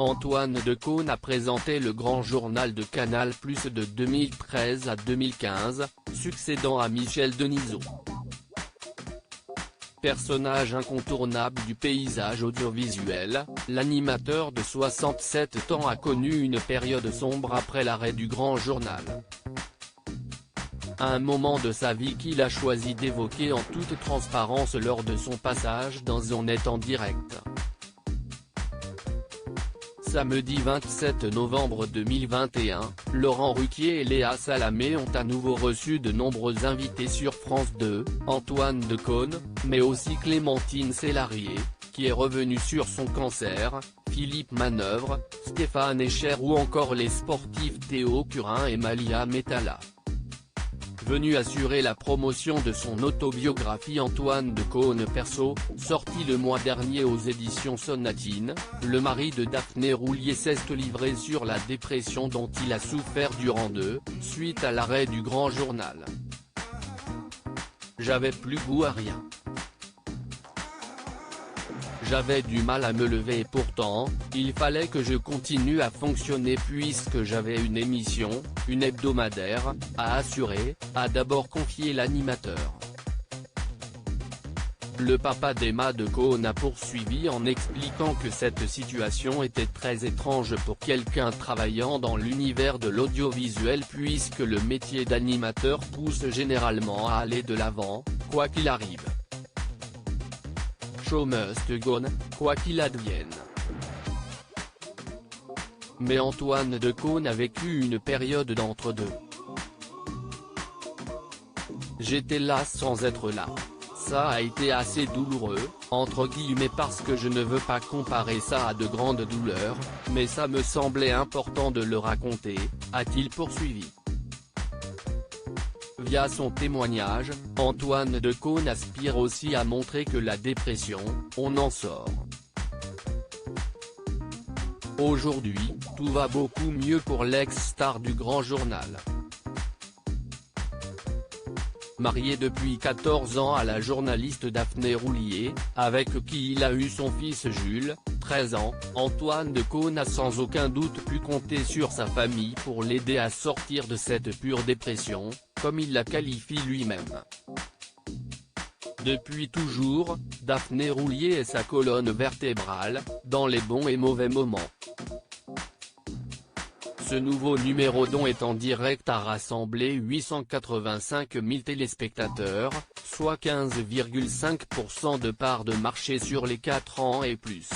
Antoine Decaune a présenté le Grand Journal de Canal+ de 2013 à 2015, succédant à Michel Denisot. Personnage incontournable du paysage audiovisuel, l'animateur de 67 ans a connu une période sombre après l'arrêt du Grand Journal. Un moment de sa vie qu'il a choisi d'évoquer en toute transparence lors de son passage dans On est en direct. Samedi 27 novembre 2021, Laurent Ruquier et Léa Salamé ont à nouveau reçu de nombreux invités sur France 2, Antoine Decaune, mais aussi Clémentine Célarié, qui est revenu sur son cancer, Philippe Manœuvre, Stéphane Echer ou encore les sportifs Théo Curin et Malia Metala. Venu assurer la promotion de son autobiographie Antoine Decaune perso, sorti le mois dernier aux éditions Sonatine, le mari de Daphné Roulier s'est livré sur la dépression dont il a souffert durant suite à l'arrêt du Grand Journal. J'avais plus goût à rien. J'avais du mal à me lever et pourtant, il fallait que je continue à fonctionner puisque j'avais une émission, une hebdomadaire, à assurer, a d'abord confié l'animateur. Le papa d'Emma Decaune a poursuivi en expliquant que cette situation était très étrange pour quelqu'un travaillant dans l'univers de l'audiovisuel puisque le métier d'animateur pousse généralement à aller de l'avant, quoi qu'il arrive. Show must go on, quoi qu'il advienne. Mais Antoine Decaune a vécu une période d'entre-deux. J'étais là sans être là. Ça a été assez douloureux, entre guillemets parce que je ne veux pas comparer ça à de grandes douleurs, mais ça me semblait important de le raconter, a-t-il poursuivi. Via son témoignage, Antoine Decaune aspire aussi à montrer que la dépression, on en sort. Aujourd'hui, tout va beaucoup mieux pour l'ex-star du Grand Journal. Marié depuis 14 ans à la journaliste Daphné Roulier, avec qui il a eu son fils Jules, 13 ans, Antoine Decaune a sans aucun doute pu compter sur sa famille pour l'aider à sortir de cette pure dépression, comme il la qualifie lui-même. Depuis toujours, Daphné Roulier est sa colonne vertébrale, dans les bons et mauvais moments. Ce nouveau numéro d'On est en direct a rassemblé 885 000 téléspectateurs, soit 15,5% de part de marché sur les 4 ans et plus.